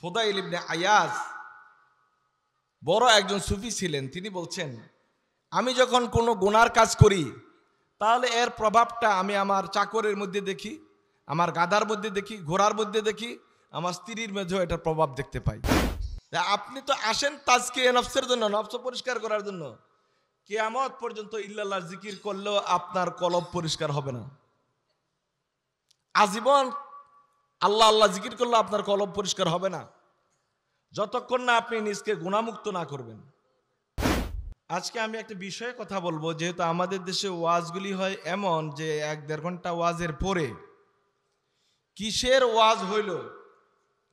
ফুদাইল ইবনে আয়াজ বড় একজন সুফি ছিলেন। তিনি বলছেন, আমি যখন কোনো গুনার কাজ করি তাহলে এর প্রভাবটা আমি আমার চাকরের মধ্যে দেখি, আমার গাধার মধ্যে দেখি, ঘোড়ার মধ্যে দেখি, আমার স্ত্রীর মধ্যেও এটার প্রভাব দেখতে পাই। আপনি তো আসেন তাজকিয়ে নফসের জন্য, নফস পরিষ্কার করার জন্য। কিয়ামত পর্যন্ত ইল্লাল্লাহর জিকির করলেও আপনার কলব পরিষ্কার হবে না। আজীবন আল্লাহ আল্লাহ জিকির করলে আপনার কলব পরিষ্কার হবে না, যতক্ষণ না আপনি নিজকে গুনাহমুক্ত না করবেন। আজকে আমি একটা বিষয়ে কথা বলবো, যেহেতু আমাদের দেশে ওয়াজগুলি হয় এমন যে 1-1.5 ঘন্টা ওয়াজের পরে কিসের ওয়াজ হইল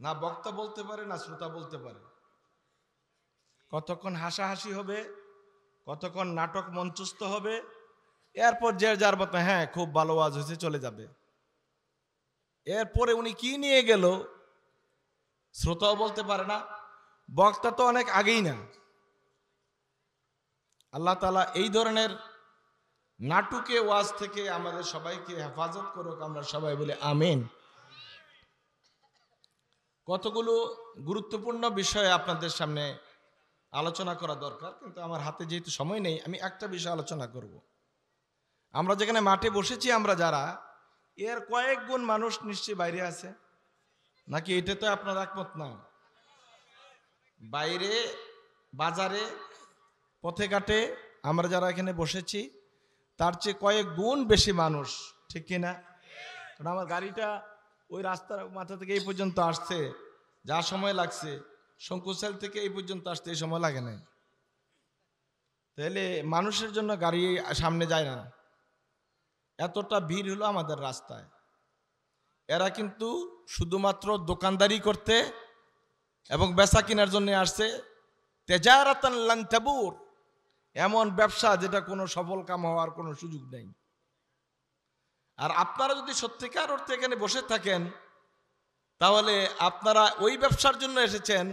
না বক্তা বলতে পারে না শ্রোতা বলতে পারে। কতক্ষণ হাসাহাসি হবে, কতক্ষণ নাটক মঞ্চস্থ হবে, এরপর যে যার মতো হ্যাঁ খুব ভালো ওয়াজ হয়েছে চলে যাবে। এরপরে উনি কি নিয়ে গেল শ্রোতাও বলতে পারে না, বক্তা তো অনেক আগেই না। আল্লাহ তাআলা এই ধরনের নাটুকে ওয়াজ থেকে আমাদের সবাইকে হেফাজত করুক, আমরা সবাই বলি আমিন। কতগুলো গুরুত্বপূর্ণ বিষয় আপনাদের সামনে আলোচনা করা দরকার, কিন্তু আমার হাতে যেহেতু সময় নেই আমি একটা বিষয় আলোচনা করব। আমরা যেখানে মাঠে বসেছি আমরা যারা, এর কয়েক গুণ মানুষ নিশ্চয়ই বাইরে আছে নাকি? এটা তো আপনার একমত না? বাইরে, বাজারে, পথে ঘাটে আমরা যারা এখানে বসেছি তার চেয়ে কয়েক গুণ বেশি মানুষ, ঠিক কিনা? কারণ আমার গাড়িটা ওই রাস্তার মাথা থেকে এই পর্যন্ত আসছে যা সময় লাগছে, শঙ্কুশাল থেকে এই পর্যন্ত আসতে এই সময় লাগে না। তাহলে মানুষের জন্য গাড়ি সামনে যায় না, এতটা ভিড় হলো আমাদের রাস্তায়। এরা কিন্তু শুধুমাত্র দোকানদারি করতে এবং বেচা কেনার জন্য আসছে। তেজারাতান লান তাবুর, এমন ব্যবসা যেটা কোনো সফল কাম হওয়ার কোনো সুযোগ নেই। আর আপনারা যদি সত্যিকার অর্থে এখানে বসে থাকেন তাহলে আপনারা ওই ব্যবসার জন্য এসেছেন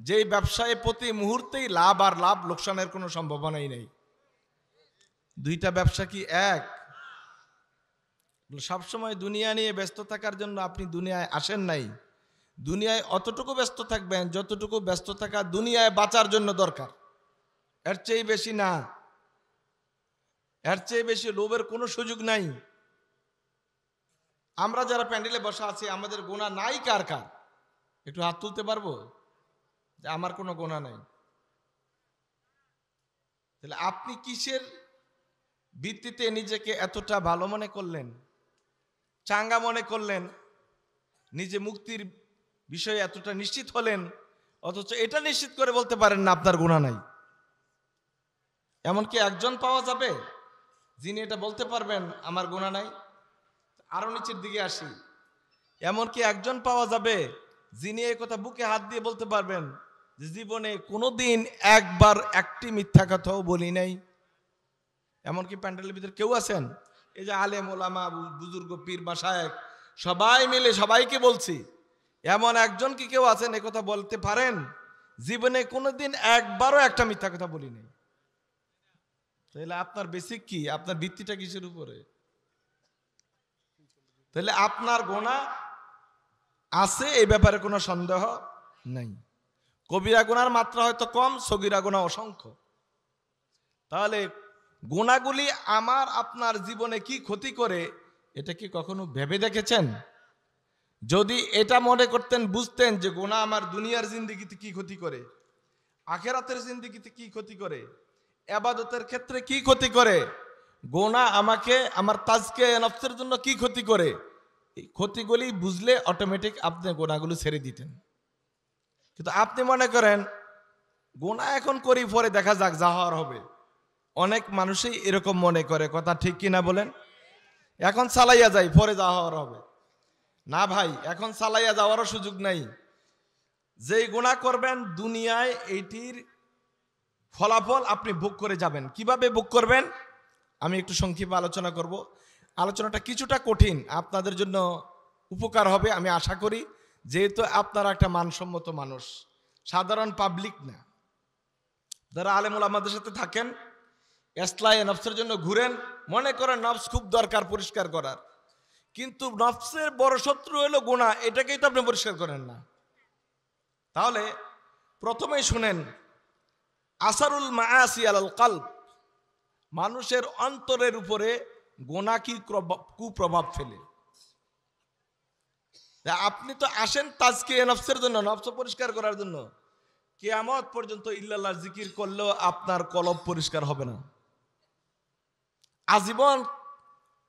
যেই ব্যবসায় প্রতি মুহূর্তেই লাভ আর লাভ, লোকসানের কোনো সম্ভাবনাই নেই। দুইটা ব্যবসা কি এক? সবসময় দুনিয়া নিয়ে ব্যস্ত থাকার জন্য আপনি দুনিয়ায় আসেন নাই। দুনিয়ায় অতটুকু ব্যস্ত থাকবেন যতটুকু ব্যস্ত থাকা দুনিয়ায় বাঁচার জন্য দরকার, এর চেয়ে বেশি না, এর চেয়ে বেশি লোভের কোনো সুযোগ নাই। আমরা যারা প্যান্ডেলে বসা আছি আমাদের গোনা নাই কার কার? একটু হাত তুলতে পারবো যে আমার কোনো গোনা নাই? তাহলে আপনি কিসের ভিত্তিতে নিজেকে এতটা ভালো মনে করলেন, চাঙ্গা মনে করলেন, নিজে মুক্তির বিষয়ে এতটা নিশ্চিত হলেন, অথচ এটা নিশ্চিত করে বলতে পারেন না আপনার গুনাহ নাই? এমনকি একজন পাওয়া যাবে যিনি এটা বলতে পারবেন আমার গুনাহ নাই? আরো নিচের দিকে আসি, এমনকি একজন পাওয়া যাবে যিনি এই কথা বুকে হাত দিয়ে বলতে পারবেন যে জীবনে কোনোদিন একবার একটি মিথ্যা কথাও বলি নাই? এমনকি প্যান্ডেলের ভিতরে কেউ আছেন? এই যে আলেম ওলামা, বুজুর্গ, পীর, মাশায়েখ সবাই মিলে সবাইকে বলছি, এমন একজন কি কেউ আছেন এই কথা বলতে পারেন জীবনে কোনোদিন একবারও একটা মিথ্যা কথা বলি নাই? তাহলে আপনার বেসিক কি, আপনার ভিত্তিটা কিসের উপরে? তাহলে আপনার গুনাহ আছে এই ব্যাপারে কোনো সন্দেহ নাই। কবিরা গুনার মাত্রা হয়তো কম, সগীরা গুনাহ অসংখ্য। তাহলে গুনাহগুলি আমার আপনার জীবনে কি ক্ষতি করে এটা কি কখনো ভেবে দেখেছেন? যদি এটা মনে করতেন, বুঝতেন যে গুনাহ আমার দুনিয়ার জিন্দেগিতে কি ক্ষতি করে, আখিরাতের জিন্দেগিতে কি ক্ষতি করে, ইবাদতের ক্ষেত্রে কি ক্ষতি করে, গুনাহ আমাকে আমার তাজকিয়া নফসের জন্য কি ক্ষতি করে, এই ক্ষতিগুলি বুঝলে অটোমেটিক আপনি গুনাহগুলো ছেড়ে দিতেন। কিন্তু আপনি মনে করেন গুনাহ এখন করি পরে দেখা যাক যা হওয়ার হবে। অনেক মানুষই এরকম মনে করে, কথা ঠিক কিনা বলেন? এখন চালাইয়া যাই পরে যা হওয়ার হবে। না ভাই, এখন চালাইয়া যাওয়ারও সুযোগ নাই। যেই গুনাহ করবেন দুনিয়ায় এইটির ফলাফল আপনি ভোগ করে যাবেন। কিভাবে ভোগ করবেন আমি একটু সংক্ষেপে আলোচনা করব। আলোচনাটা কিছুটা কঠিন, আপনাদের জন্য উপকার হবে আমি আশা করি, যেহেতু আপনারা একটা মানসম্মত মানুষ, সাধারণ পাবলিক না। যারা আলেম ওলামাদের সাথে থাকেন, ইসলাহে নফসের জন্য ঘুরেন, মনে করেন নফস খুব দরকার পরিষ্কার করার, কিন্তু নফসের বড় শত্রু হলো গুনাহ, এটাকেই তো আপনি পরিষ্কার করেন না। তাহলে প্রথমেই শুনেন, আসারুল মাআসি আলাল কলব, মানুষের অন্তরের উপরে গুনাহ কি কুপ্রভাব ফেলে। আপনি তো আসেন তাজকিয়া নফসের জন্য, নফস পরিষ্কার করার জন্য, কিয়ামত পর্যন্ত ইল্লাল্লাহ জিকির করলেও আপনার কলব পরিষ্কার হবে না। আজীবন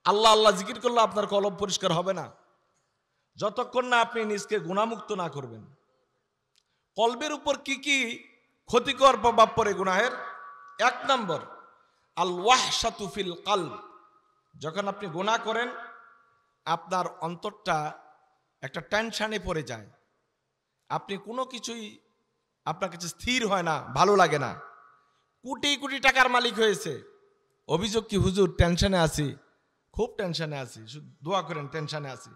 আল্লাহ আল্লাহ জিকির করলে আপনার কলব পরিষ্কার হবে না, যতক্ষণ না আপনি নিজকে গুনাহমুক্ত না করবেন। কলবের উপর কি কি ক্ষতিকর প্রভাব পড়ে গুনাহের? 1 নম্বর, আল ওয়াহশাতু ফিল কলব। যখন আপনি গুনাহ করেন, আপনার অন্তরটা একটা টেনশনে পড়ে যায়। আপনি কোনো কিছুই আপনার কাছে স্থির হয় না, ভালো লাগে না। কোটি কোটি টাকার মালিক হয়েছে, অভিযোগ কি হুজুর টেনশনে আছি, খুব টেনশনে আছি, শুধু দোয়া করেন, টেনশনে আছি।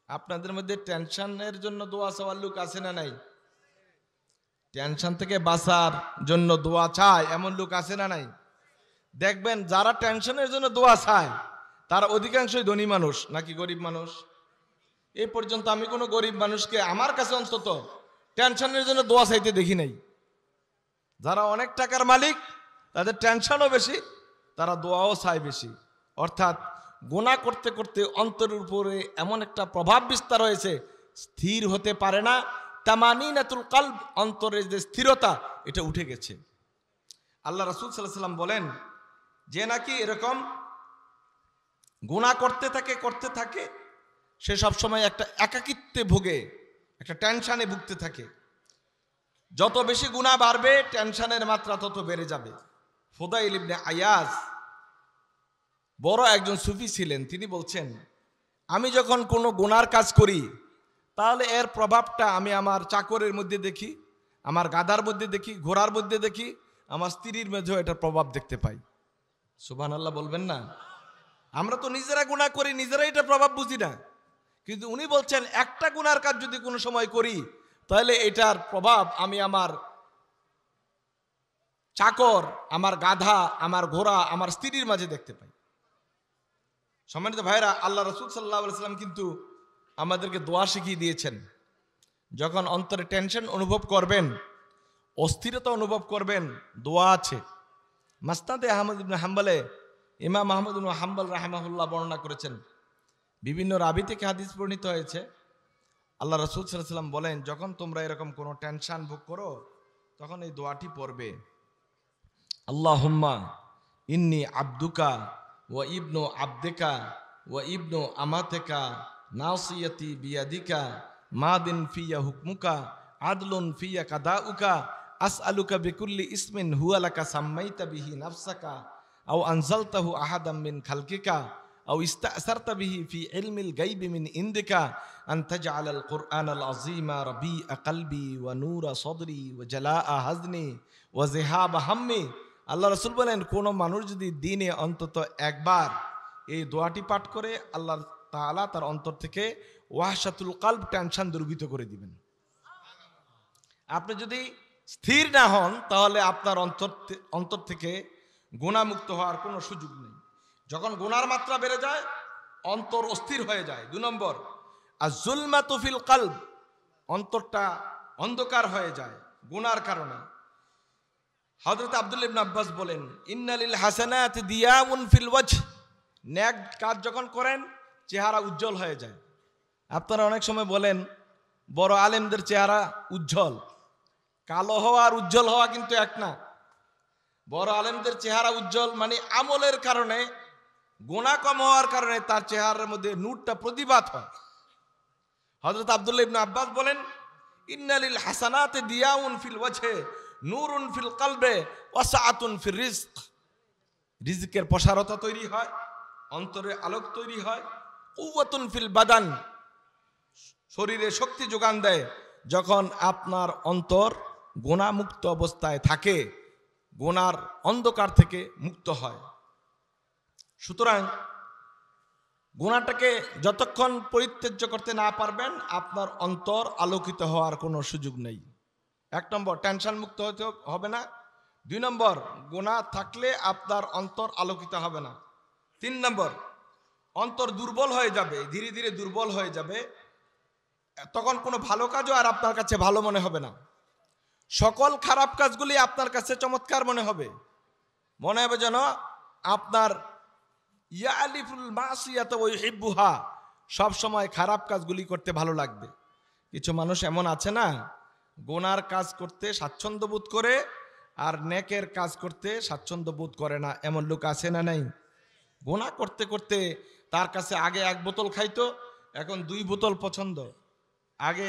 আপনাদের মধ্যে টেনশনের জন্য দোয়া চাওয়ার লোক আছে না নাই? টেনশন থেকে বাঁচার জন্য দোয়া চায় এমন লোক আছে না নাই? দেখবেন যারা টেনশনের জন্য দোয়া চায় তার অধিকাংশই ধনী মানুষ নাকি গরিব মানুষ? এই পর্যন্ত আমি কোনো গরিব মানুষকে আমার কাছে অন্তত টেনশনের জন্য দোয়া চাইতে দেখি নাই। যারা অনেক টাকার মালিক তাদের টেনশনও বেশি, তারা দোয়াও চায় বেশি। অর্থাৎ গুনাহ করতে করতে অন্তরের উপরে এমন একটা প্রভাব বিস্তার হয়েছে, স্থির হতে পারে না। তামানিনাতুল কলব, অন্তরের যে স্থিরতা, এটা উঠে গেছে। আল্লাহ রাসূল সাল্লাল্লাহু আলাইহি ওয়াসাল্লাম বলেন, যে নাকি এরকম গুনাহ করতে থাকে সে সবসময় একটা একাকিত্বে ভোগে, একটা টেনশনে ভুগতে থাকে। যত বেশি গুনাহ বাড়বে টেনশনের মাত্রা তত বেড়ে যাবে। ফুদাইল ইবনে আয়াজ বড় একজন সুফি ছিলেন, তিনি বলছেন, আমি যখন কোনো গুনার কাজ করি তাহলে এর প্রভাবটা আমি আমার চাকরের মধ্যে দেখি, আমার গাধার মধ্যে দেখি, ঘোড়ার মধ্যে দেখি, আমার স্ত্রীর মধ্যেও এটার প্রভাব দেখতে পাই। সুবহানাল্লাহ বলবেন না? আমরা তো নিজেরা গুনাহ করি, নিজেরা এটার প্রভাব বুঝি না, কিন্তু উনি বলছেন একটা গুনার কাজ যদি কোনো সময় করি তাহলে এটার প্রভাব আমি আমার চাকর, আমার গাধা, আমার ঘোড়া, আমার স্ত্রীর মাঝে দেখতে পাই। সম্মানিত ভাইরা, আল্লাহ রাসূল সাল্লাল্লাহু আলাইহি ওয়াসাল্লাম কিন্তু আমাদেরকে দোয়া শিখিয়ে দিয়েছেন। যখন অন্তরে টেনশন অনুভব করবেন, অস্থিরতা অনুভব করবেন, দোয়া আছে। মাসনাদে আহমদ ইবনে হাম্বলে ইমাম আহমদ ইবনে হাম্বল রাহিমাহুল্লাহ বর্ণনা করেছেন, বিভিন্ন রাবি থেকে হাদিস বর্ণিত হয়েছে। আল্লাহ রাসূল সাল্লাল্লাহু আলাইহি ওয়াসাল্লাম বলেন, যখন তোমরা এরকম কোনো টেনশন ভোগ করো তখন এই দোয়াটি পড়বে, আল্লাহুম্মা ইন্নী আবদুকা ওয়া ইবনু আবদিকা ওয়া ইবনু আমাতিকা নাসিয়াতি বিয়াদিকা মাদিন ফিয়া হুকমুকা আদলুন ফিয়া কাদাউকা আসআলুকা বিকুল্লি ইসমিন হুয়া লাকা সাম্মাইতা বিহি নাফসাকা আও আনজালতাহু আহাদাম মিন খালকিকা আও ইস্তাসারতা বিহি ফি ইলমিল গায়বি মিন ইনদিকা আন তাজআলাল কুরআনাল আযীমা রাবিআ কলবি ওয়া নূরা সাদরি ওয়া জালাআ হাজনি ওয়া যিহাবা হাম্মি। আল্লাহ রাসূল বলেন, কোনো মানুষ যদি দিনে অন্তত একবার এই দোয়াটি পাঠ করে, আল্লাহ তাআলা তার অন্তর থেকে ওয়াহশাতুল কলব, টেনশন দূরীভূত করে দিবেন। আপনি যদি স্থির না হন তাহলে আপনার অন্তর থেকে গুনাহমুক্ত হওয়ার কোনো সুযোগ নেই। যখন গুনার মাত্রা বেড়ে যায় অন্তর অস্থির হয়ে যায়। 2 নম্বর, আয-যুলমাতু ফিল কলব, অন্তরটা অন্ধকার হয়ে যায় গুনার কারণে। হযরত আব্দুল্লাহ ইবনে আব্বাস বলেন, ইন্নালিল হাসানাতি দিয়াউন ফিল ওয়াজহ, নেক কাজ যখন করেন চেহারা উজ্জ্বল হয়ে যায়। আপনারা অনেক সময় বলেন বড় আলেমদের চেহারা উজ্জ্বল, কালো হওয়া আর উজ্জ্বল হওয়া কিন্তু এক না। বড় আলেমদের চেহারা উজ্জ্বল মানে আমলের কারণে, গুনাহ কম হওয়ার কারণে তার চেহারার মধ্যে নূরটা প্রতিভাত হয়। হযরত আব্দুল্লাহ ইবনে আব্বাস বলেন, ইন্নালিল হাসানাতি দিয়াউন ফিল ওয়াজহে নূরুন ফিল কলবে ওয়াসাআতুন ফির রিজক, রিজকের প্রসারতা তৈরি হয়, অন্তরে আলোক তৈরি হয়। কুওয়াতুন ফিল বাদান, শরীরে শক্তি যোগান দেয় যখন আপনার অন্তর গুনাহমুক্ত অবস্থায় থাকে, গুনার অন্ধকার থেকে মুক্ত হয়। সুতরাং গুনাহটাকে যতক্ষণ পরিত্যাজ্য করতে না পারবেন আপনার অন্তর আলোকিত হওয়ার কোনো সুযোগ নেই। 1 নম্বর, টেনশন মুক্ত হতে হবে না। 2 নম্বর, গুনাহ থাকলে আপনার অন্তর আলোকিত হবে না। 3 নম্বর, অন্তর দুর্বল হয়ে যাবে, ধীরে ধীরে দুর্বল হয়ে যাবে। তখন কোনো ভালো কাজও আর আপনার কাছে ভালো মনে হবে না, সকল খারাপ কাজগুলি আপনার কাছে চমৎকার মনে হবে যেন আপনার ইয়ালিফুল মাসিয়াত ওয়া ইউহিব্বুহা, সব সময় খারাপ কাজগুলি করতে ভালো লাগবে। কিছু মানুষ এমন আছে না, গুনার কাজ করতে স্বাচ্ছন্দ্য বোধ করে আর নেকের কাজ করতে স্বাচ্ছন্দ্য বোধ করে না, এমন লোক আছে না নাই? গুনাহ করতে করতে তার কাছে আগে 1 বোতল খাইতো, এখন 2 বোতল পছন্দ, আগে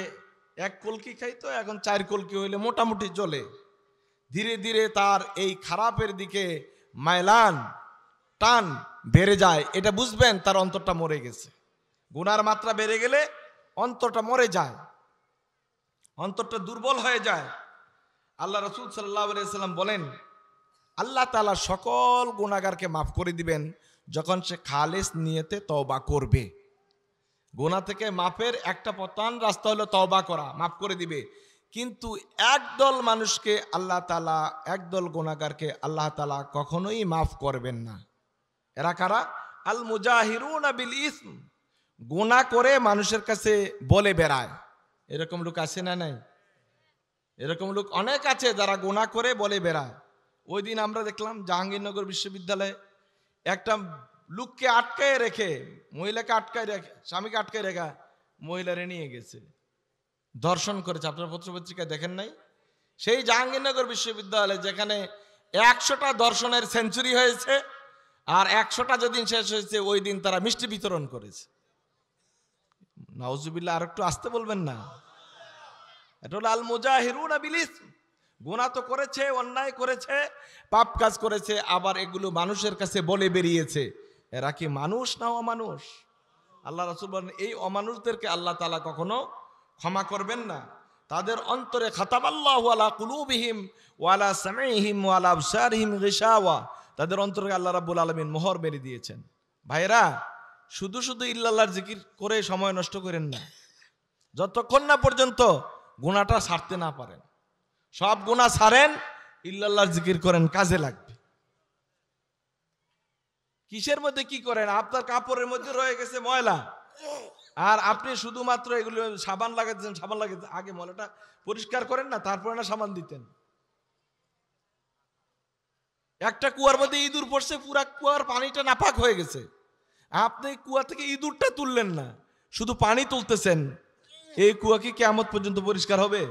1 কলকি খাইতো, এখন 4 কলকি হইলে মোটামুটি চলে। ধীরে ধীরে তার এই খারাপের দিকে মাইলান টান বেড়ে যায়, এটা বুঝবেন তার অন্তরটা মরে গেছে। গুনার মাত্রা বেড়ে গেলে অন্তরটা মরে যায়, অন্তরটা দুর্বল হয়ে যায়। আল্লাহ রাসূল সাল্লাল্লাহু আলাইহি সাল্লাম বলেন, আল্লাহ তাআলা সকল গুনাহগারকে মাফ করে দিবেন যখন সে খালিস নিয়তে তওবা করবে। গুনাহ থেকে মাফের একটা প্রধান রাস্তা হলো তওবা করা, মাফ করে দিবে। কিন্তু একদল মানুষকে আল্লাহ তাআলা, একদল গুনাহগারকে আল্লাহ তাআলা কখনোই মাফ করবেন না। এরা কারা? আল মুজাহিরুনা বিল ইসম, গুনাহ করে মানুষের কাছে বলে বেড়ায়। এরকম লোক আছে না নাই? এরকম লোক অনেক আছে যারা গুনাহ করে বলে বেড়ায়। ওই দিন আমরা দেখলাম জাহাঙ্গীরনগর বিশ্ববিদ্যালয়ে একটা লোককে আটকায় রেখে, মহিলাকে আটকায় রেখে, স্বামীকে আটকায় রেখা মহিলারে নিয়ে গেছে, ধর্ষণ করেছে। আপনার পত্রপত্রিকায় দেখেন নাই? সেই জাহাঙ্গীরনগর বিশ্ববিদ্যালয়ে যেখানে 100টা ধর্ষণের সেঞ্চুরি হয়েছে, আর 100টা যেদিন শেষ হয়েছে ওই দিন তারা মিষ্টি বিতরণ করেছে। নাউজুবিল্লাহ, আর একটু আসতে বলবেন না? এটা হলো আল মুজাহিরুনা বিল ইসম। গুনাহ তো করেছে, অন্যায় করেছে, পাপ কাজ করেছে, আবার এগুলো মানুষের কাছে বলে বেরিয়েছে। এরা কি মানুষ না অমানুষ? আল্লাহ রাসূল বলেন, এই অমানুষদেরকে আল্লাহ তাআলা কখনো ক্ষমা করবেন না। তাদের অন্তরে খাতাবাল্লাহু আলা কুলুবিহিম ওয়া আলা সামিহিম ওয়া আলা আবসারিহিম গিশাওয়া, তাদের অন্তরে আল্লাহ রাব্বুল আলামিন মোহর মেরে দিয়েছেন। ভাইরা, শুধু শুধু ইল্লাল্লাহর জিকির করে সময় নষ্ট করেন না, যতক্ষণ না পর্যন্ত গুনাহটা ছাড়তে না পারেন। সব গুনাহ ছাড়েন, ইল্লাল্লাহর জিকির করেন, কাজে লাগবে। কিসের মধ্যে কি করেন? আপনার কাপড়ের মধ্যে রয়ে গেছে ময়লা, আর আপনি শুধুমাত্র এগুলো সাবান লাগাচ্ছেন, সাবান লাগাচ্ছেন। আগে ময়লাটা পরিষ্কার করেন না, তারপরে না সাবান দিতেন। একটা কুয়ার মধ্যে ইঁদুর পড়ছে, পুরা কুয়ার পানিটা নাপাক হয়ে গেছে, আপনি কুয়া থেকে ইঁদুরটা তুললেন না, শুধু পানি তুলতেছেন। এই কুয়া কি কিয়ামত পর্যন্ত পরিষ্কার হবে?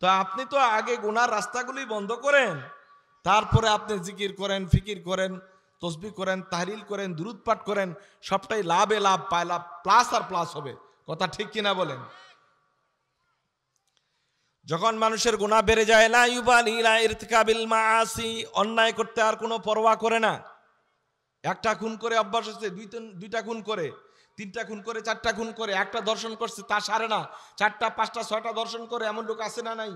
তো আপনি তো আগে গুনার রাস্তাগুলি বন্ধ করেন, তারপরে আপনি জিকির করেন, ফিকির করেন, তসবিহ করেন, তাহলিল করেন, দুরূদ পাঠ করেন, সবটাই লাভে লাভ পায়, লাভ প্লাস আর প্লাস হবে। কথা ঠিক কিনা বলেন? যখন মানুষের গুনাহ বেড়ে যায়, লা ইউবালি লা ইরতিকাবিল মাআসি, অন্যায় করতে আর কোনো পরোয়া করে না। একটা খুন করে অভ্যাস হচ্ছে, দুইটা খুন করে, 3টা খুন করে, 4টা খুন করে, একটা ধর্ষণ করছে তা সারে না, 4টা 5টা 6টা ধর্ষণ করে, এমন লোক আছে না নাই?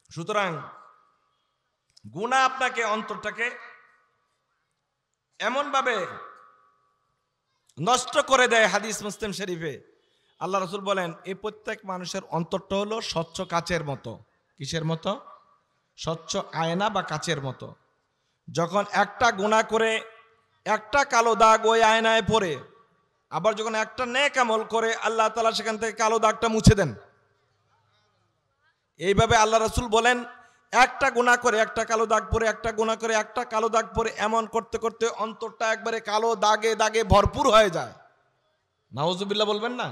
সুতরাং গুনাহ আপনাকে, অন্তরটাকে এমন ভাবে নষ্ট করে দেয়। হাদিস মুসলিম শরীফে আল্লাহ রাসূল বলেন, এই প্রত্যেক মানুষের অন্তরটা হলো স্বচ্ছ কাচের মতো। কিসের মতো? স্বচ্ছ আয়না বা কাচের মতো। যখন একটা গুনাহ করে একটা কালো দাগ ওই আয়নায় পড়ে, আবার যখন একটা নেক আমল করে, আল্লাহ তাআলা সেখান থেকে কালো দাগটা মুছে দেন। এইভাবে আল্লাহ রাসূল বলেন, একটা গুনাহ করে একটা কালো দাগ পরে, একটা গুনাহ করে একটা কালো দাগ পরে, এমন করতে করতে অন্তরটা একবারে কালো দাগে দাগে ভরপুর হয়ে যায়। নাউজুবিল্লাহ বলবেন না?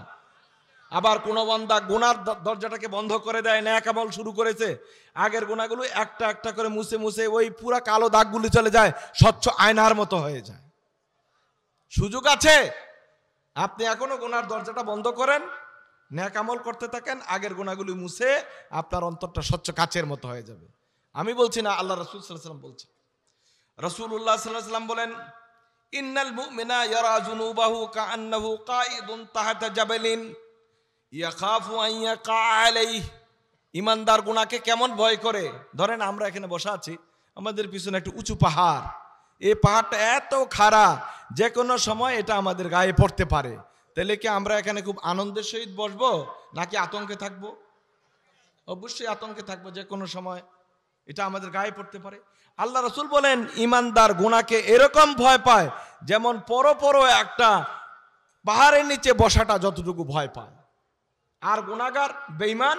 আবার কোন বান্দা গুনার দরজাটাকে বন্ধ করে দেয়, নেক আমল শুরু করেছে, আগের গুনাহগুলো একটা একটা করে মুছে মুছে ওই পুরা কালো দাগগুলি চলে যায়, স্বচ্ছ আয়নার মতো হয়ে যায়। সুযোগ আছে, আপনি এখনো গুনার দরজাটা বন্ধ করেন, নেক আমল করতে থাকেন, আগের গুনাহগুলি মুছে আপনার অন্তরটা স্বচ্ছ কাচের মতো হয়ে যাবে। আমি বলছি না, আল্লাহ রাসূল সাল্লাল্লাহু আলাইহি ওয়াসাল্লাম বলছেন। রাসূলুল্লাহ সাল্লাল্লাহু আলাইহি ওয়াসাল্লাম বলেন, ইন্নাল মুমিনা ইয়ারা যুনুবাহু কাআন্নাহু কাঈদুন তাহতা জাবালিন ইয়াখাফু আন ইয়াকা আলাইহি। ইমানদার গুনাহকে কেমন ভয় করে? ধরেন আমরা এখানে বসা আছি, আমাদের পিছনে একটা উঁচু পাহাড়, এই পাহাড়টা এত খাড়া, যে কোনো সময় এটা আমাদের গায়ে পড়তে পারে। তাহলে কি আমরা এখানে খুব আনন্দের সহিত বসবো নাকি আতঙ্কে থাকবো? অবশ্যই আতঙ্কে থাকবো, যে কোনো সময় এটা আমাদের গায়ে পড়তে পারে। আল্লাহ রাসূল বলেন, ইমানদার গুনাহকে এরকম ভয় পায় যেমন পরো একটা পাহাড়ের নিচে বসাটা যতটুকু ভয় পায়। আর গুনাহগার বেঈমান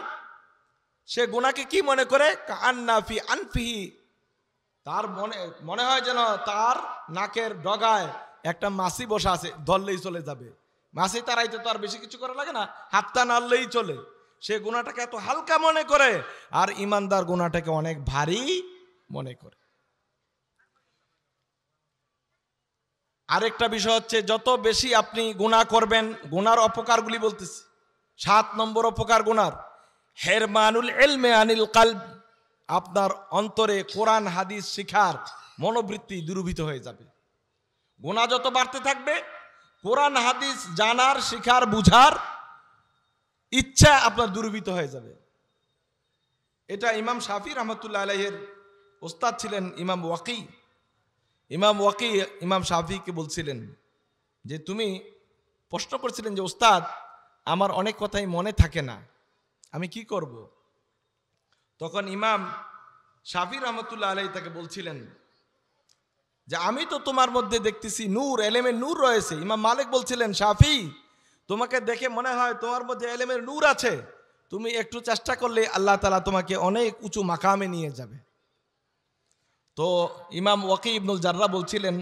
সে গুনাহকে কি মনে করে, কান্না ফি আনফিহি, তার মনে হয় যেন তার নাকের ডগায় একটা মাছি বসা আছে, ধরলেই চলে যাবে। মাছি তারাইতে তো আর বেশি কিছু করা লাগে না, হাতটা নাড়লেই চলে। সে গুনাহটাকে এত হালকা মনে করে, আর ইমানদার গুনাহটাকে অনেক ভারী মনে করে। আরেকটা বিষয় হচ্ছে, যত বেশি আপনি গুনাহ করবেন, গুনার অপকারগুলি বলতেছি। 7 নম্বর অপকার গুনার, হেরমানুল ইলমি আনিল কলব, আপনার অন্তরে কোরআন হাদিস শিখার মনোবৃত্তি দুর্বৃত হয়ে যাবে। গুনাহ যত বাড়তে থাকবে, কোরআন হাদিস জানার, শিখার, বুঝার ইচ্ছা আপনার দুর্বৃত হয়ে যাবে। এটা ইমাম শাফি রহমতুল্লাহ আলাইহির ওস্তাদ ছিলেন ইমাম ওয়াকি। ইমাম ওয়াকি ইমাম শাফিকে বলছিলেন যে, তুমি প্রশ্ন করছিলেন যে, ওস্তাদ আমার অনেক কথাই মনে থাকে না, আমি কি করব? তখন ইমাম শাফি রহমতুল্লাহ আলাইহি তাকে বলছিলেন যে, আমি তো তোমার মধ্যে দেখতেছি নূর, এলেমের নূর রয়েছে। ইমাম মালিক বলছিলেন, শাফি তোমাকে দেখে মনে হয় তোমার মধ্যে এলেমের নূর আছে, তুমি একটু চেষ্টা করলে আল্লাহ তাআলা তোমাকে অনেক উঁচু মাকামে নিয়ে যাবে। তো ইমাম ওয়াকি ইবনুল জাররা বলছিলেন,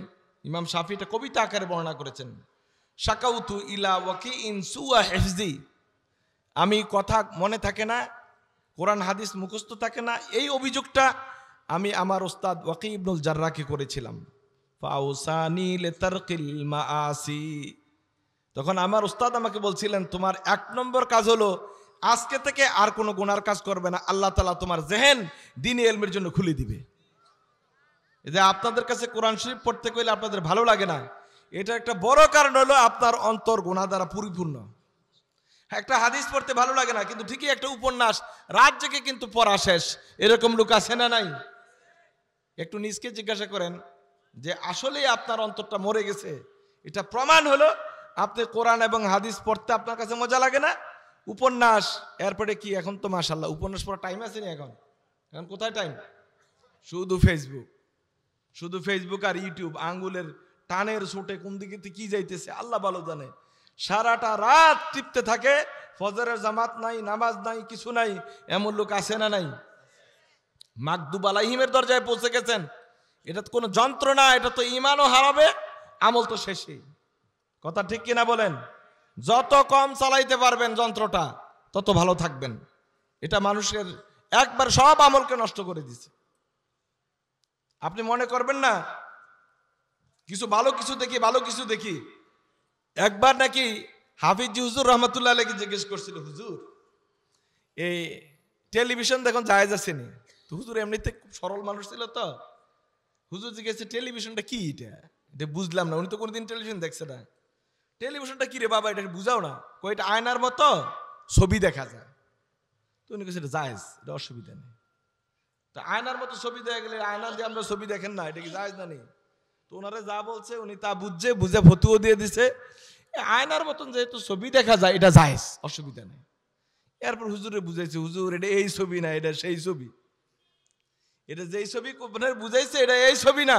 ইমাম শাফি এটা কবিতা আকারে বর্ণনা করেছেন, শাকাউতু ইলা ওয়াকি ইন সুয়া হিফজি, আমি কথা মনে থাকে না, কোরআন হাদিস মুখস্থ থাকে না, এই অভিযোগটা আমি আমার ওস্তাদ ওয়াকি ইবনুল জাররাকে করেছিলাম। ফাউসানি লিতারকিল মাআসি, তখন আমার ওস্তাদ আমাকে বলছিলেন, তোমার 1 নম্বর কাজ হলো আজকে থেকে আর কোনো গুনার কাজ করবে না, আল্লাহ তাআলা তোমার জেহেন দ্বীনি ইলমের জন্য খুলে দিবে। এই যে আপনাদের কাছে কোরআন শরীফ পড়তে কইলে আপনাদের ভালো লাগে না, এটা একটা বড় কারণ হলো আপনার অন্তর গুনাহ দ্বারা পরিপূর্ণ। একটা হাদিস পড়তে ভালো লাগে না, কিন্তু ঠিকই একটা উপন্যাস রাত জেগে কিন্তু পড়া শেষ, এরকম লোক আছে না নাই? একটু নিজকে জিজ্ঞাসা করেন যে আসলেই আপনার অন্তরটা মরে গেছে। এটা প্রমাণ হলো আপনি কোরআন এবং হাদিস পড়তে আপনার কাছে মজা লাগে না। উপন্যাস, এরপরে কি এখন তো মাশাআল্লাহ উপন্যাস পড়ার টাইম আছে না? এখন কোথায় টাইম? শুধু ফেসবুক আর ইউটিউব, আঙ্গুলের টানের ছোটে কোন দিকে কি যাইতেছে আল্লাহ ভালো জানে। সারাটা রাত টিপতে থাকে, ফজরের জামাত নাই, নামাজ নাই, কিছু নাই, এমন লোক আছে না নাই? মাকদুব আলাইহিমের দরজায় পৌঁছে গেছেন। এটা তো কোনো যন্ত্র না, এটা তো ইমানও হারাবে, আমল তো শেষই। কথা ঠিক কিনা বলেন? যত কম চালাইতে পারবেন যন্ত্রটা তত ভালো থাকবেন। এটা মানুষের একবার সব আমলকে নষ্ট করে দিছে। আপনি মনে করবেন না ভালো কিছু দেখি। একবার নাকি হাফিজি হুজুর রহমতুল্লাহ আলাইহি জিজ্ঞেস করছিল, হুজুর এই টেলিভিশন দেখুন জায়েজ আছে নি? তো হুজুর এমনিতে খুব সরল মানুষ ছিল, তো হুজুর জিজ্ঞেস টেলিভিশনটা কি? এটা বুঝলাম না, উনি তো কোনোদিন টেলিভিশন দেখছে না। টেলিভিশনটা কি রে বাবা, এটা বুঝাও না। কয়টা আয়নার মতো ছবি দেখা যায়। তো উনি কাছে এটা জায়েজ, এটা অসুবিধা নেই। তো আয়নার মতো ছবি দেখা গেলে আয়না দিয়ে আমরা ছবি দেখেন না, এটা কি জায়েজ না নেই? তো ওনারা যা বলছে উনি তা বুঝে ফতুয়া দিয়ে দিছে, আয়নার মতন যেহেতু ছবি দেখা যায় এটা জায়েজ, অসুবিধা নেই। এরপর হুজুরে বুঝাইছে, হুজুর এটা এই ছবি না, এটা সেই ছবি। এটা যেই ছবি বুঝাইছে এটা এই ছবি না,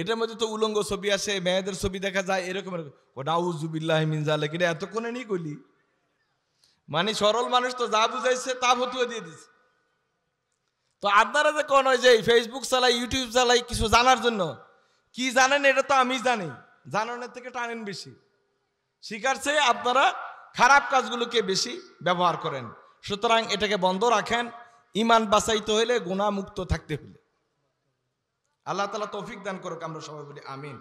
এটার মধ্যে তো উলঙ্গ ছবি আছে, মেয়েদের ছবি দেখা যায়, এরকম নাউযুবিল্লাহি মিন যালিক। এটা এতক্ষণে নি কইলি, মানে সরল মানুষ তো যা বুঝাইছে তা ফতুয়া দিয়ে দিছে। তো আপনারা যে কোন হয় যে ফেসবুক চালাই, ইউটিউব চালাই কিছু জানার জন্য, কি জানেন এটা তো আমি জানি, জানানোর থেকে টানেন বেশি। শিখারছে আপনারা খারাপ কাজগুলোকে বেশি ব্যবহার করেন। সুতরাং এটাকে বন্ধ রাখেন, ইমান বাঁচাইতে হইলে গুনাহ মুক্ত থাকতে হইলে। আল্লাহ তাআলা তৌফিক দান করুক, আমরা সবাই বলি আমিন।